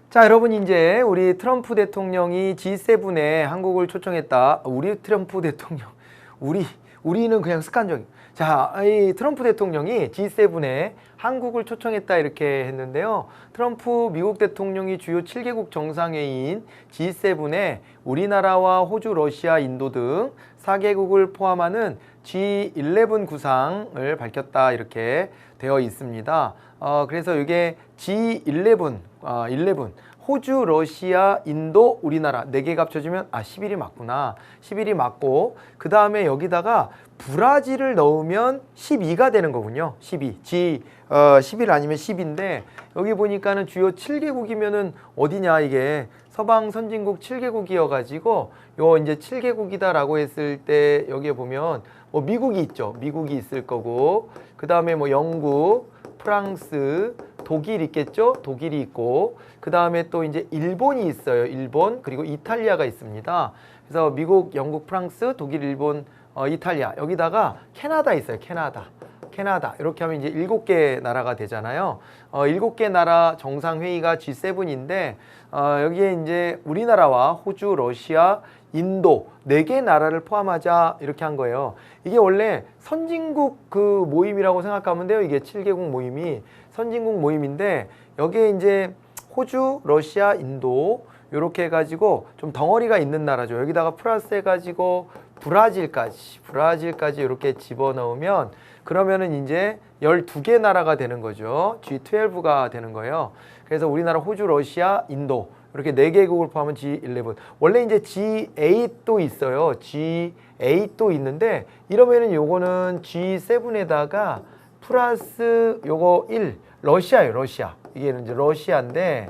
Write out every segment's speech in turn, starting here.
자, 여러분 이제 우리 트럼프 대통령이 G7에 한국을 초청했다. 우리 트럼프 대통령, 우리는 그냥 습관적인. 자, 이 트럼프 대통령이 G7에 한국을 초청했다 이렇게 했는데요. 트럼프 미국 대통령이 주요 7개국 정상회의인 G7에 우리나라와 호주, 러시아, 인도 등 4개국을 포함하는 G11 구상을 밝혔다 이렇게 되어 있습니다. 그래서 이게 G11, 11 호주, 러시아, 인도, 우리나라 4개가 합쳐지면 11이 맞구나. 11이 맞고 그 다음에 여기다가 브라질을 넣으면 12가 되는 거군요. 12. 11 아니면 10인데 여기 보니까는 주요 7개국이면은 어디냐 이게 서방 선진국 7개국이어 가지고 요 이제 7개국이다라고 했을 때 여기에 보면 뭐 미국이 있죠. 미국이 있을 거고 그 다음에 뭐 영국, 프랑스, 독일 있겠죠? 독일이 있고 그 다음에 또 이제 일본이 있어요. 일본 그리고 이탈리아가 있습니다. 그래서 미국, 영국, 프랑스, 독일, 일본, 이탈리아 여기다가 캐나다 있어요. 캐나다 이렇게 하면 이제 7개 나라가 되잖아요. 7개 나라 정상회의가 G7인데 여기에 이제 우리나라와 호주, 러시아, 인도 4개 나라를 포함하자 이렇게 한 거예요. 이게 원래 선진국 그 모임이라고 생각하면 돼요. 이게 7개국 모임이 선진국 모임인데 여기에 이제 호주, 러시아, 인도 이렇게 해가지고 좀 덩어리가 있는 나라죠. 여기다가 플러스 해가지고 브라질까지 이렇게 집어넣으면 그러면은 이제 12개 나라가 되는 거죠. G12가 되는 거예요. 그래서 우리나라, 호주, 러시아, 인도 이렇게 4개국을 포함한 G11. 원래 이제 G8도 있어요. G8도 있는데 이러면은 요거는 G7에다가 플러스 요거 1 러시아예요. 러시아. 이게 이제 러시아인데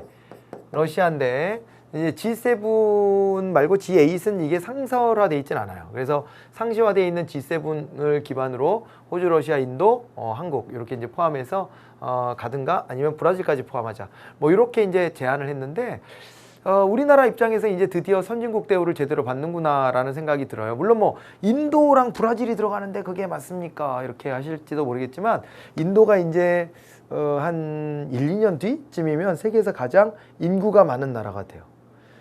이제 G7 말고 G8은 이게 상설화되어 있진 않아요. 그래서 상시화되어 있는 G7을 기반으로 호주, 러시아, 인도, 한국 이렇게 이제 포함해서 가든가 아니면 브라질까지 포함하자. 뭐 이렇게 이제 제안을 했는데 우리나라 입장에서 이제 드디어 선진국 대우를 제대로 받는구나라는 생각이 들어요. 물론 뭐 인도랑 브라질이 들어가는데 그게 맞습니까? 이렇게 하실지도 모르겠지만 인도가 이제 한 1, 2년 뒤쯤이면 세계에서 가장 인구가 많은 나라가 돼요.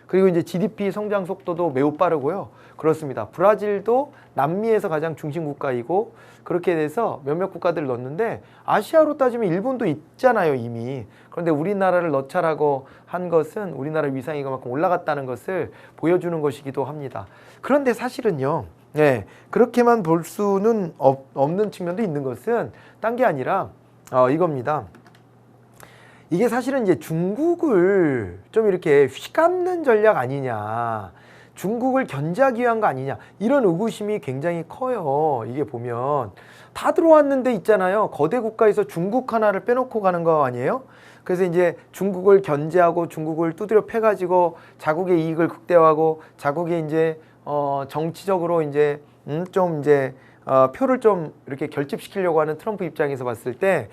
그리고 이제 GDP 성장 속도도 매우 빠르고요. 그렇습니다. 브라질도 남미에서 가장 중심 국가이고 그렇게 돼서 몇몇 국가들을 넣었는데 아시아로 따지면 일본도 있잖아요, 이미. 그런데 우리나라를 넣자라고 한 것은 우리나라 위상이 그만큼 올라갔다는 것을 보여주는 것이기도 합니다. 그런데 사실은요. 네, 그렇게만 볼 수는 없는 측면도 있는 것은 딴 게 아니라 이겁니다. 이게 사실은 이제 중국을 좀 이렇게 휘감는 전략 아니냐, 중국을 견제하기 위한 거 아니냐, 이런 의구심이 굉장히 커요. 이게 보면 다 들어왔는데 있잖아요. 거대 국가에서 중국 하나를 빼놓고 가는 거 아니에요? 그래서 이제 중국을 견제하고 중국을 두드려 패가지고 자국의 이익을 극대화하고 자국의 이제 정치적으로 이제 좀 이제 표를 좀 이렇게 결집시키려고 하는 트럼프 입장에서 봤을 때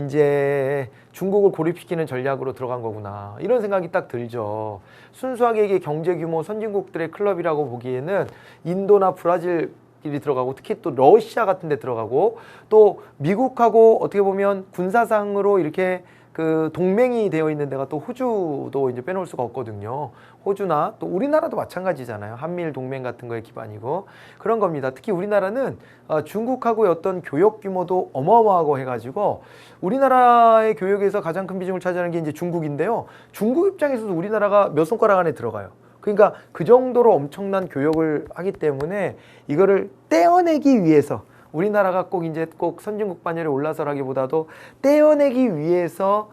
이제 중국을 고립시키는 전략으로 들어간 거구나 이런 생각이 딱 들죠. 순수하게 이게 경제 규모 선진국들의 클럽이라고 보기에는 인도나 브라질이 들어가고 특히 또 러시아 같은 데 들어가고 또 미국하고 어떻게 보면 군사상으로 이렇게 그 동맹이 되어 있는 데가 또 호주도 이제 빼놓을 수가 없거든요. 호주나 또 우리나라도 마찬가지잖아요. 한미일 동맹 같은 거에 기반이고 그런 겁니다. 특히 우리나라는 중국하고의 어떤 교역 규모도 어마어마하고 해가지고 우리나라의 교역에서 가장 큰 비중을 차지하는 게 이제 중국인데요. 중국 입장에서도 우리나라가 몇 손가락 안에 들어가요. 그러니까 그 정도로 엄청난 교역을 하기 때문에 이거를 떼어내기 위해서 우리나라가 꼭 선진국 반열에 올라서라기보다도 떼어내기 위해서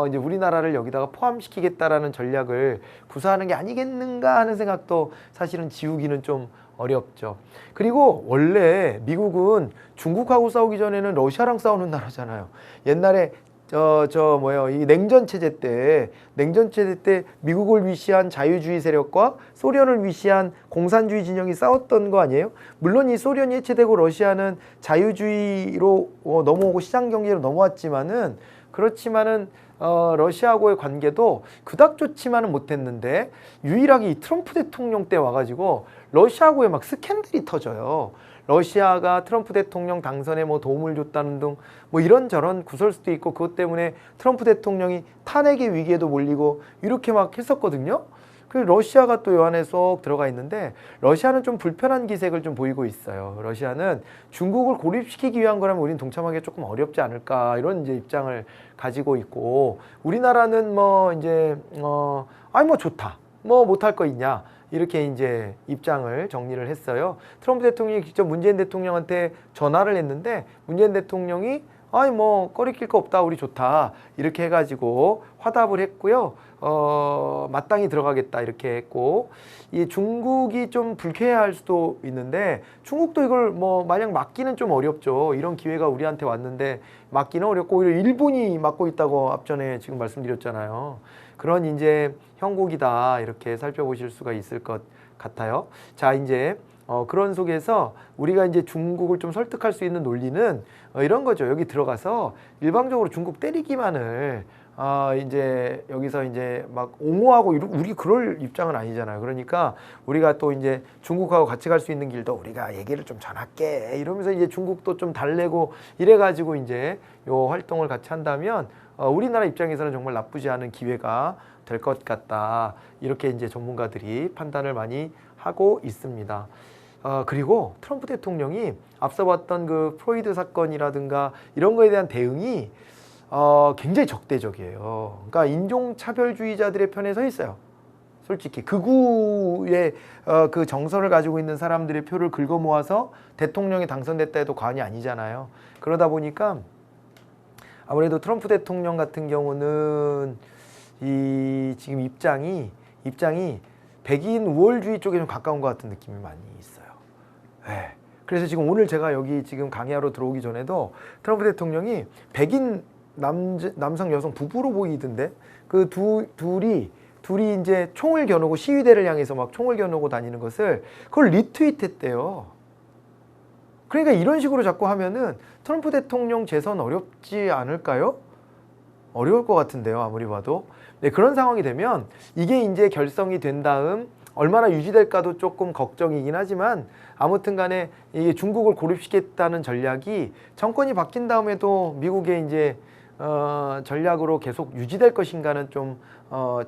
이제 우리나라를 여기다가 포함시키겠다라는 전략을 구사하는 게 아니겠는가 하는 생각도 사실은 지우기는 좀 어렵죠. 그리고 원래 미국은 중국하고 싸우기 전에는 러시아랑 싸우는 나라잖아요. 옛날에 이 냉전 체제 때 미국을 위시한 자유주의 세력과 소련을 위시한 공산주의 진영이 싸웠던 거 아니에요? 물론 이 소련이 해체되고 러시아는 자유주의로 넘어오고 시장 경제로 넘어왔지만은 그렇지만은 러시아하고의 관계도 그닥 좋지만은 못했는데 유일하게 이 트럼프 대통령 때 와가지고 러시아하고의 막 스캔들이 터져요. 러시아가 트럼프 대통령 당선에 뭐 도움을 줬다는 등 뭐 이런저런 구설 수도 있고, 그것 때문에 트럼프 대통령이 탄핵의 위기에도 몰리고 이렇게 막 했었거든요. 그 러시아가 또 요 안에 쏙 들어가 있는데, 러시아는 좀 불편한 기색을 좀 보이고 있어요. 러시아는 중국을 고립시키기 위한 거라면 우리는 동참하기 조금 어렵지 않을까, 이런 이제 입장을 가지고 있고, 우리나라는 뭐 이제 아니 뭐 좋다, 뭐 못할 거 있냐, 이렇게 이제 입장을 정리를 했어요. 트럼프 대통령이 직접 문재인 대통령한테 전화를 했는데, 문재인 대통령이 아니 뭐 꺼리낄 거 없다, 우리 좋다, 이렇게 해가지고 화답을 했고요. 마땅히 들어가겠다 이렇게 했고, 이 중국이 좀 불쾌해할 수도 있는데, 중국도 이걸 뭐 마냥 막기는 좀 어렵죠. 이런 기회가 우리한테 왔는데 막기는 어렵고, 오히려 일본이 막고 있다고 앞전에 지금 말씀드렸잖아요. 그런 이제 형국이다, 이렇게 살펴보실 수가 있을 것 같아요. 자, 이제 그런 속에서 우리가 이제 중국을 좀 설득할 수 있는 논리는 이런 거죠. 여기 들어가서 일방적으로 중국 때리기만을 이제 여기서 이제 막 옹호하고 우리 그럴 입장은 아니잖아요. 그러니까 우리가 또 이제 중국하고 같이 갈 수 있는 길도 우리가 얘기를 좀 전할게, 이러면서 이제 중국도 좀 달래고 이래가지고 이제 요 활동을 같이 한다면 우리나라 입장에서는 정말 나쁘지 않은 기회가 될 것 같다, 이렇게 이제 전문가들이 판단을 많이 하고 있습니다. 그리고 트럼프 대통령이 앞서 봤던 그 프로이드 사건이라든가 이런 거에 대한 대응이 굉장히 적대적이에요. 그러니까 인종차별주의자들의 편에 서 있어요. 솔직히 극우의 그 정서를 가지고 있는 사람들의 표를 긁어 모아서 대통령이 당선됐다 해도 과언이 아니잖아요. 그러다 보니까 아무래도 트럼프 대통령 같은 경우는 이 지금 입장이 백인 우월주의 쪽에 좀 가까운 것 같은 느낌이 많이 있어요. 네. 그래서 지금 오늘 제가 여기 지금 강의하러 들어오기 전에도 트럼프 대통령이 백인 남성 여성 부부로 보이던데, 그 둘이 이제 총을 겨누고 시위대를 향해서 막 총을 겨누고 다니는 것을 그걸 리트윗했대요. 그러니까 이런 식으로 자꾸 하면은 트럼프 대통령 재선 어렵지 않을까요? 어려울 것 같은데요, 아무리 봐도. 네, 그런 상황이 되면 이게 이제 결성이 된 다음 얼마나 유지될까도 조금 걱정이긴 하지만, 아무튼 간에 이게 중국을 고립시켰다는 전략이 정권이 바뀐 다음에도 미국의 이제 전략으로 계속 유지될 것인가는 좀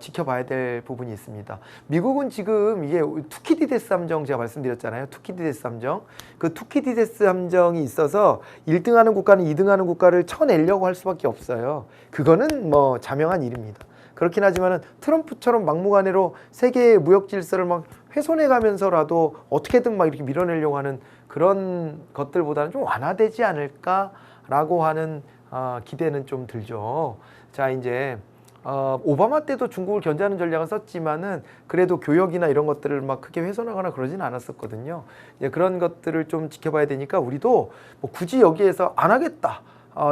지켜봐야 될 부분이 있습니다. 미국은 지금 이게 투키디데스 함정 제가 말씀드렸잖아요. 투키디데스 함정. 그 투키디데스 함정이 있어서 1등하는 국가는 2등하는 국가를 쳐내려고 할 수밖에 없어요. 그거는 뭐 자명한 일입니다. 그렇긴 하지만은 트럼프처럼 막무가내로 세계의 무역 질서를 막 훼손해 가면서라도 어떻게든 막 이렇게 밀어내려고 하는 그런 것들보다는 좀 완화되지 않을까라고 하는 기대는 좀 들죠. 자, 이제 오바마 때도 중국을 견제하는 전략을 썼지만은 그래도 교역이나 이런 것들을 막 크게 훼손하거나 그러진 않았었거든요. 이제 그런 것들을 좀 지켜봐야 되니까 우리도 뭐 굳이 여기에서 안 하겠다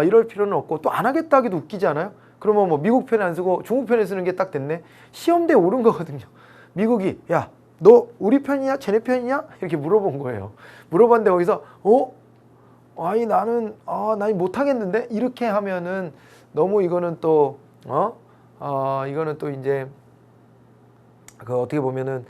이럴 필요는 없고, 또 안 하겠다 하기도 웃기지 않아요? 그러면 뭐 미국 편에 안 쓰고 중국 편에 쓰는 게 딱 됐네. 시험대에 오른 거거든요. 미국이 야, 너 우리 편이냐 쟤네 편이냐 이렇게 물어본 거예요. 물어봤는데 거기서 아니 나는 난 못하겠는데, 이렇게 하면은 너무 이거는 또 이거는 또 이제 그 어떻게 보면은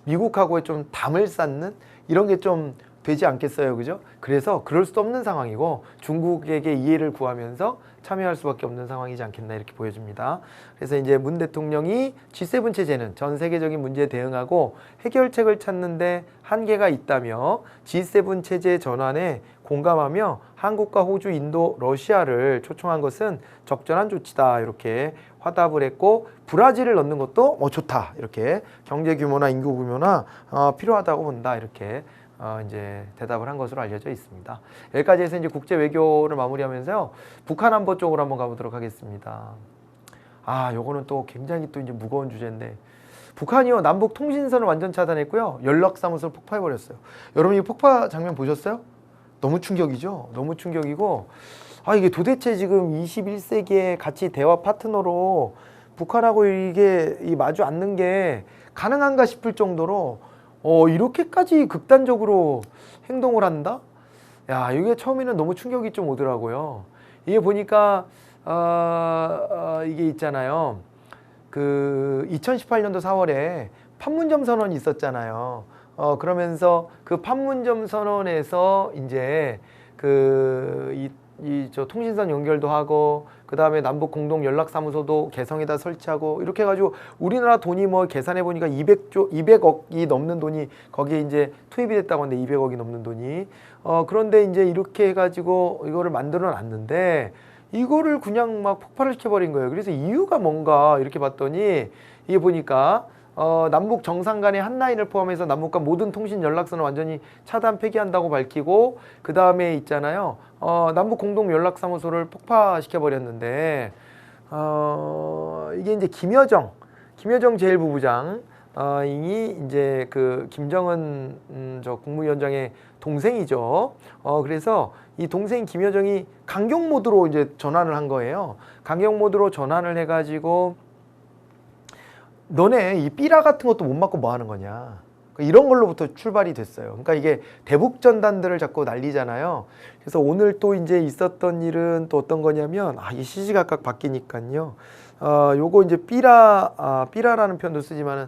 미국하고의 좀 담을 쌓는 이런 게 좀 되지 않겠어요, 그죠? 그래서 그럴 수 없는 상황이고 중국에게 이해를 구하면서 참여할 수밖에 없는 상황이지 않겠나, 이렇게 보여집니다. 그래서 이제 문 대통령이 G7 체제는 전 세계적인 문제에 대응하고 해결책을 찾는데 한계가 있다며 G7 체제 전환에 공감하며 한국과 호주, 인도, 러시아를 초청한 것은 적절한 조치다, 이렇게 화답을 했고, 브라질을 넣는 것도 좋다, 이렇게 경제 규모나 인구 규모나 필요하다고 본다, 이렇게 이제 대답을 한 것으로 알려져 있습니다. 여기까지 해서 이제 국제 외교를 마무리하면서요, 북한 안보 쪽으로 한번 가보도록 하겠습니다. 요거는 또 굉장히 또 이제 무거운 주제인데, 북한이요 남북 통신선을 완전 차단했고요, 연락사무소를 폭파해버렸어요. 여러분 이 폭파 장면 보셨어요? 너무 충격이죠. 너무 충격이고, 이게 도대체 지금 21세기에 같이 대화 파트너로 북한하고 이게 마주 앉는 게 가능한가 싶을 정도로 이렇게까지 극단적으로 행동을 한다? 야, 이게 처음에는 너무 충격이 좀 오더라고요. 이게 보니까 이게 있잖아요. 그 2018년도 4월에 판문점 선언이 있었잖아요. 그러면서 그 판문점 선언에서 이제 저 통신선 연결도 하고 그 다음에 남북 공동 연락사무소도 개성에다 설치하고 이렇게 해가지고 우리나라 돈이 뭐 계산해 보니까 200억이 넘는 돈이 거기에 이제 투입이 됐다고 하는데 200억이 넘는 돈이 그런데 이제 이렇게 해가지고 이거를 만들어 놨는데 이거를 그냥 막 폭발을 시켜버린 거예요. 그래서 이유가 뭔가 이렇게 봤더니 이게 보니까 남북 정상 간의 한 라인을 포함해서 남북 간 모든 통신 연락선을 완전히 차단 폐기한다고 밝히고 그 다음에 있잖아요. 남북 공동 연락사무소를 폭파시켜 버렸는데 이게 이제 김여정 제1부부장 이 이제 그 김정은 저 국무위원장의 동생이죠. 그래서 이 동생 김여정이 강경 모드로 이제 전환을 한 거예요. 강경 모드로 전환을 해가지고 너네 이 삐라 같은 것도 못 맞고 뭐 하는 거냐. 이런 걸로부터 출발이 됐어요. 그러니까 이게 대북전단들을 자꾸 날리잖아요. 그래서 오늘 또 이제 있었던 일은 또 어떤 거냐면, 이 시시각각 바뀌니까요. 요거 이제 삐라라는 표현도 쓰지만은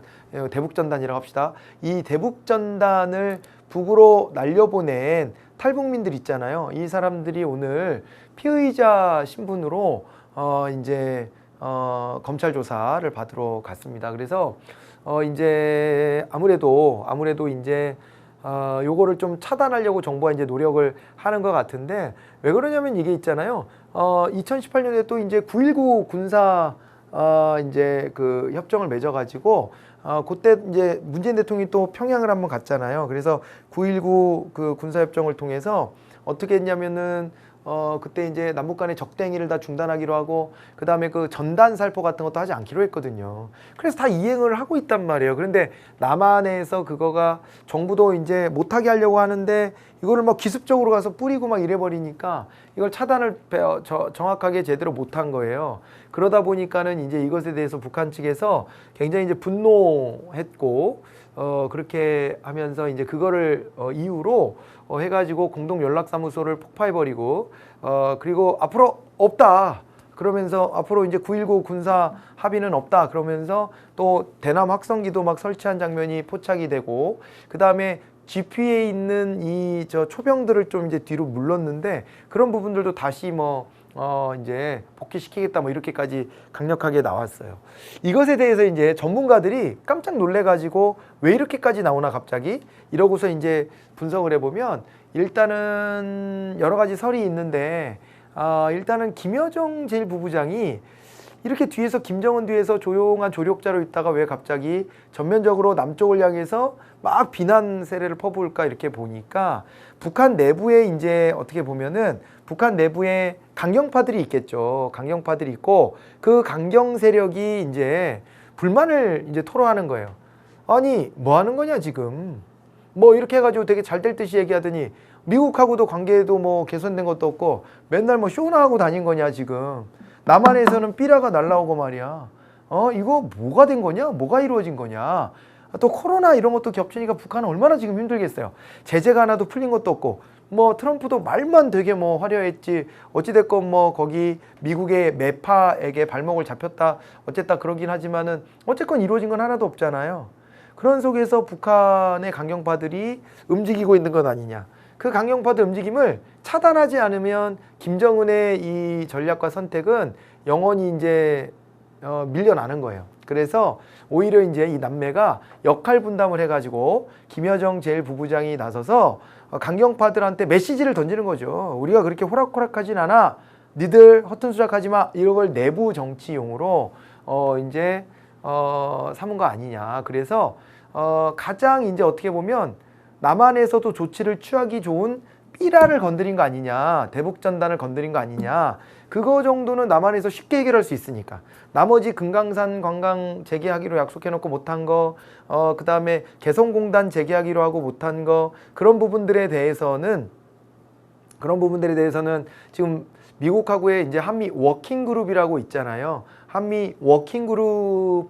대북전단이라고 합시다. 이 대북전단을 북으로 날려보낸 탈북민들 있잖아요. 이 사람들이 오늘 피의자 신분으로 이제 검찰 조사를 받으러 갔습니다. 그래서 이제 아무래도 이제 요거를 좀 차단하려고 정부가 이제 노력을 하는 것 같은데 왜 그러냐면 이게 있잖아요. 2018년에 또 이제 9.19 군사 이제 그 협정을 맺어가지고 그때 이제 문재인 대통령이 또 평양을 한번 갔잖아요. 그래서 9.19 그 군사협정을 통해서 어떻게 했냐면은 그때 이제 남북 간의 적대행위를 다 중단하기로 하고 그 다음에 그 전단 살포 같은 것도 하지 않기로 했거든요. 그래서 다 이행을 하고 있단 말이에요. 그런데 남한에서 그거가 정부도 이제 못하게 하려고 하는데 이거를 막 기습적으로 가서 뿌리고 막 이래버리니까 이걸 차단을 정확하게 제대로 못한 거예요. 그러다 보니까는 이제 이것에 대해서 북한 측에서 굉장히 이제 분노했고 그렇게 하면서 이제 그거를 이유로 해가지고 공동 연락사무소를 폭파해버리고 그리고 앞으로 없다. 그러면서 앞으로 이제 9.19 군사 합의는 없다. 그러면서 또 대남 확성기도 막 설치한 장면이 포착이 되고 그 다음에 GP에 있는 이 저 초병들을 좀 이제 뒤로 물렀는데 그런 부분들도 다시 이제 복귀시키겠다 이렇게까지 강력하게 나왔어요. 이것에 대해서 이제 전문가들이 깜짝 놀래가지고 왜 이렇게까지 나오나 갑자기 이러고서 이제 분석을 해보면 일단은 여러 가지 설이 있는데 일단은 김여정 제1부부장이 이렇게 뒤에서 김정은 뒤에서 조용한 조력자로 있다가 왜 갑자기 전면적으로 남쪽을 향해서 막 비난 세례를 퍼부을까 이렇게 보니까 북한 내부에 이제 어떻게 보면은 북한 내부에 강경파들이 있겠죠. 강경파들이 있고 그 강경 세력이 이제 불만을 이제 토로하는 거예요. 아니 뭐 하는 거냐 지금 이렇게 해가지고 되게 잘 될 듯이 얘기하더니 미국하고도 관계도 개선된 것도 없고 맨날 쇼나 하고 다닌 거냐 지금. 남한에서는 삐라가 날라오고 말이야. 이거 뭐가 된 거냐? 뭐가 이루어진 거냐? 또 코로나 이런 것도 겹치니까 북한은 얼마나 지금 힘들겠어요. 제재가 하나도 풀린 것도 없고 트럼프도 말만 되게 화려했지 어찌됐건 거기 미국의 매파에게 발목을 잡혔다 어쨌다 그러긴 하지만은 어쨌건 이루어진 건 하나도 없잖아요. 그런 속에서 북한의 강경파들이 움직이고 있는 것 아니냐. 그 강경파들 움직임을 차단하지 않으면 김정은의 이 전략과 선택은 영원히 이제 밀려나는 거예요. 그래서 오히려 이제 이 남매가 역할 분담을 해가지고 김여정 제1부부장이 나서서 강경파들한테 메시지를 던지는 거죠. 우리가 그렇게 호락호락하진 않아. 니들 허튼 수작하지 마. 이런 걸 내부 정치용으로 이제 삼은 거 아니냐. 그래서 가장 이제 어떻게 보면 남한에서도 조치를 취하기 좋은 삐라를 건드린 거 아니냐. 대북전단을 건드린 거 아니냐. 그거 정도는 남한에서 쉽게 해결할 수 있으니까. 나머지 금강산 관광 재개하기로 약속해놓고 못한 거, 그 다음에 개성공단 재개하기로 하고 못한 거, 그런 부분들에 대해서는 지금 미국하고의 이제 한미 워킹 그룹이라고 있잖아요. 한미 워킹 그룹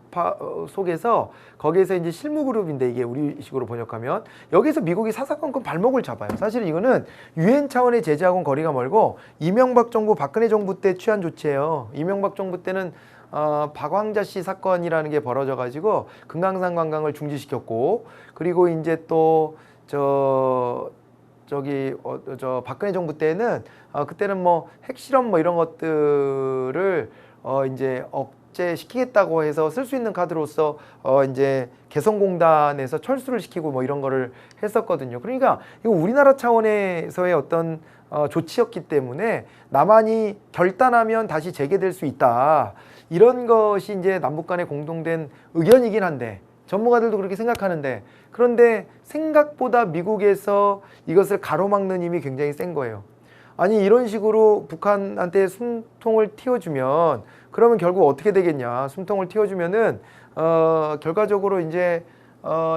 속에서 거기에서 이제 실무 그룹인데 이게 우리식으로 번역하면 여기서 미국이 사사건건 발목을 잡아요. 사실 이거는 유엔 차원의 제재하고는 거리가 멀고 이명박 정부, 박근혜 정부 때 취한 조치예요. 이명박 정부 때는 박왕자 씨 사건이라는 게 벌어져 가지고 금강산 관광을 중지시켰고, 그리고 이제 또 저 박근혜 정부 때는 그때는 뭐 핵실험 뭐 이런 것들을 이제 억제시키겠다고 해서 쓸 수 있는 카드로서 이제 개성공단에서 철수를 시키고 뭐 이런 거를 했었거든요. 그러니까 이거 우리나라 차원에서의 어떤 조치였기 때문에 남한이 결단하면 다시 재개될 수 있다. 이런 것이 이제 남북 간의 공동된 의견이긴 한데, 전문가들도 그렇게 생각하는데, 그런데 생각보다 미국에서 이것을 가로막는 힘이 굉장히 센 거예요. 아니, 이런 식으로 북한한테 숨통을 틔워주면 그러면 결국 어떻게 되겠냐. 숨통을 틔워주면은 결과적으로 이제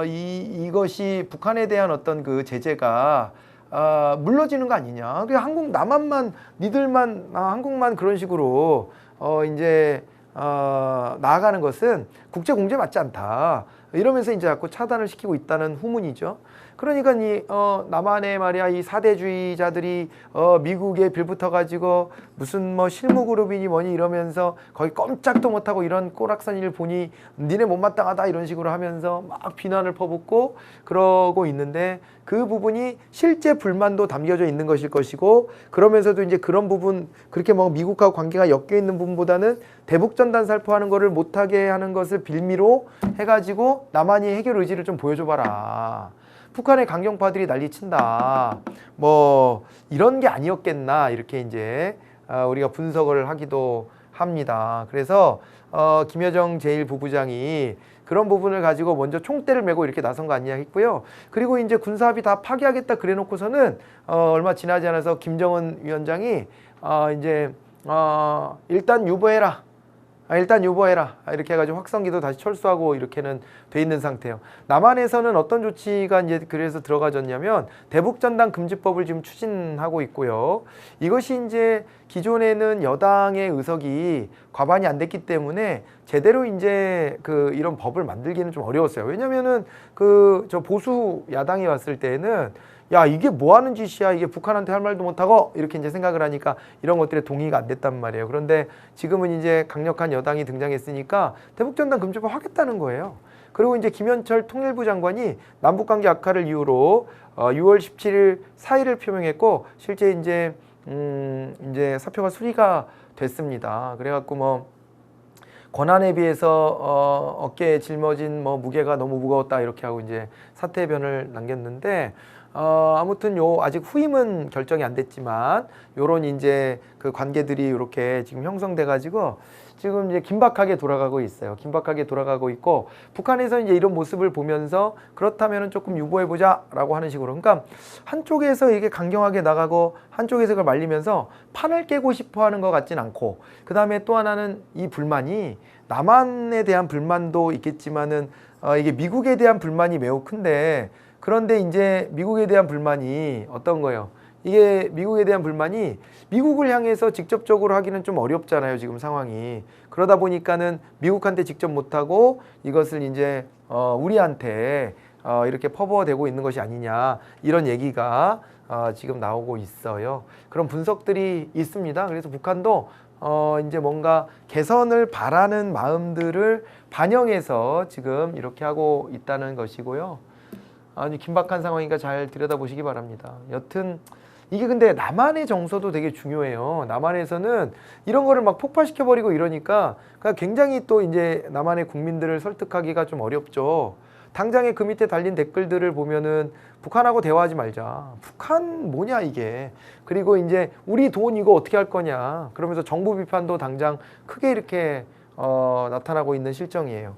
이것이 북한에 대한 어떤 그 제재가 물러지는 거 아니냐. 그냥 한국 남한만 니들만 한국만 그런 식으로 이제 나아가는 것은 국제 공조에 맞지 않다. 이러면서 이제 자꾸 차단을 시키고 있다는 후문이죠. 그러니까 남한의 말이야 이 사대주의자들이 미국에 빌붙어 가지고 무슨 뭐 실무그룹이니 뭐니 이러면서 거의 꼼짝도 못하고 이런 꼬락선 일 보니 니네 못마땅하다 이런 식으로 하면서 막 비난을 퍼붓고 그러고 있는데, 그 부분이 실제 불만도 담겨져 있는 것일 것이고, 그러면서도 이제 그런 부분, 그렇게 뭐 미국하고 관계가 엮여 있는 부분보다는 대북전단 살포하는 거를 못하게 하는 것을 빌미로 해가지고 남한이 해결 의지를 좀 보여줘봐라. 북한의 강경파들이 난리친다. 뭐 이런 게 아니었겠나, 이렇게 이제 우리가 분석을 하기도 합니다. 그래서 김여정 제1부부장이 그런 부분을 가지고 먼저 총대를 메고 이렇게 나선 거 아니냐 했고요. 그리고 이제 군사합의 다 파기하겠다 그래 놓고서는 얼마 지나지 않아서 김정은 위원장이 이제 일단 유보해라. 일단 유보해라. 이렇게 해가지고 확성기도 다시 철수하고 이렇게는 돼 있는 상태예요. 남한에서는 어떤 조치가 이제 그래서 들어가졌냐면 대북전단 금지법을 지금 추진하고 있고요. 이것이 이제 기존에는 여당의 의석이 과반이 안 됐기 때문에 제대로 이제 이런 법을 만들기는 좀 어려웠어요. 왜냐면은 저 보수 야당이 왔을 때는 야, 이게 뭐 하는 짓이야, 이게 북한한테 할 말도 못하고, 이렇게 이제 생각을 하니까 이런 것들에 동의가 안 됐단 말이에요. 그런데 지금은 이제 강력한 여당이 등장했으니까 대북전단 금지법 하겠다는 거예요. 그리고 이제 김현철 통일부 장관이 남북관계 악화를 이유로 6월 17일 사의를 표명했고, 실제 이제 사표가 수리가 됐습니다. 그래갖고 뭐 권한에 비해서 어깨에 짊어진 뭐 무게가 너무 무거웠다 이렇게 하고 이제 사퇴변을 남겼는데, 아무튼 아직 후임은 결정이 안 됐지만 요런 이제 그 관계들이 이렇게 지금 형성돼 가지고 지금 이제 긴박하게 돌아가고 있어요. 긴박하게 돌아가고 있고, 북한에서 이제 이런 모습을 보면서 그렇다면은 조금 유보해 보자라고 하는 식으로, 그러니까 한쪽에서 이게 강경하게 나가고 한쪽에서 그걸 말리면서 판을 깨고 싶어 하는 것 같진 않고, 그다음에 또 하나는 이 불만이 남한에 대한 불만도 있겠지만은 이게 미국에 대한 불만이 매우 큰데, 그런데 이제 미국에 대한 불만이 어떤 거예요? 이게 미국에 대한 불만이 미국을 향해서 직접적으로 하기는 좀 어렵잖아요, 지금 상황이. 그러다 보니까는 미국한테 직접 못하고 이것을 이제 우리한테 이렇게 퍼부어대고 있는 것이 아니냐, 이런 얘기가 지금 나오고 있어요. 그런 분석들이 있습니다. 그래서 북한도 이제 뭔가 개선을 바라는 마음들을 반영해서 지금 이렇게 하고 있다는 것이고요. 아주 긴박한 상황이니까 잘 들여다보시기 바랍니다. 여튼 이게 근데 남한의 정서도 되게 중요해요. 남한에서는 이런 거를 막 폭파시켜버리고 이러니까 굉장히 또 이제 남한의 국민들을 설득하기가 좀 어렵죠. 당장에 그 밑에 달린 댓글들을 보면은 북한하고 대화하지 말자. 북한 뭐냐 이게. 그리고 이제 우리 돈 이거 어떻게 할 거냐. 그러면서 정부 비판도 당장 크게 이렇게 나타나고 있는 실정이에요.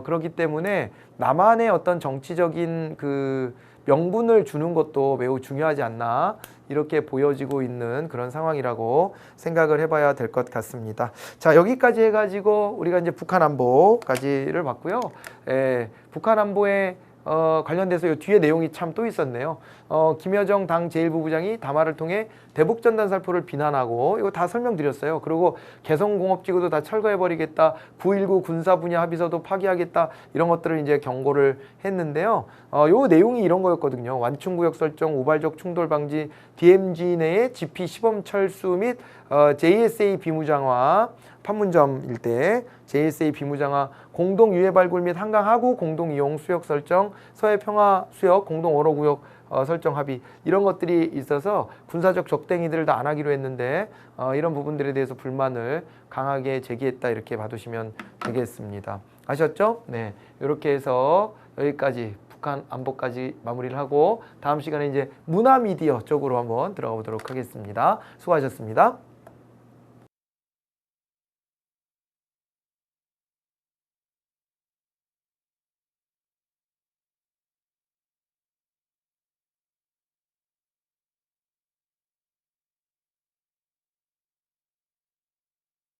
그렇기 때문에 남한의 어떤 정치적인 그 명분을 주는 것도 매우 중요하지 않나, 이렇게 보여지고 있는 그런 상황이라고 생각을 해봐야 될 것 같습니다. 자, 여기까지 해가지고 우리가 이제 북한 안보까지를 봤고요. 북한 안보에 관련돼서 이 뒤에 내용이 참 또 있었네요. 김여정 당 제1부부장이 담화를 통해 대북전단살포를 비난하고 이거 다 설명드렸어요. 그리고 개성공업지구도 다 철거해버리겠다. 9.19 군사분야 합의서도 파기하겠다. 이런 것들을 이제 경고를 했는데요. 요 내용이 이런 거였거든요. 완충구역 설정, 우발적 충돌 방지, DMZ 내의 GP 시범 철수 및 JSA 비무장화, 판문점 일대 JSA 비무장화, 공동 유해 발굴 및 한강 하구 공동 이용 수역 설정, 서해 평화 수역 공동 어로 구역 설정 합의, 이런 것들이 있어서 군사적 적대행위들을 다 안 하기로 했는데 이런 부분들에 대해서 불만을 강하게 제기했다, 이렇게 봐두시면 되겠습니다. 아셨죠? 네, 이렇게 해서 여기까지 북한 안보까지 마무리를 하고 다음 시간에 이제 문화미디어 쪽으로 한번 들어가 보도록 하겠습니다. 수고하셨습니다.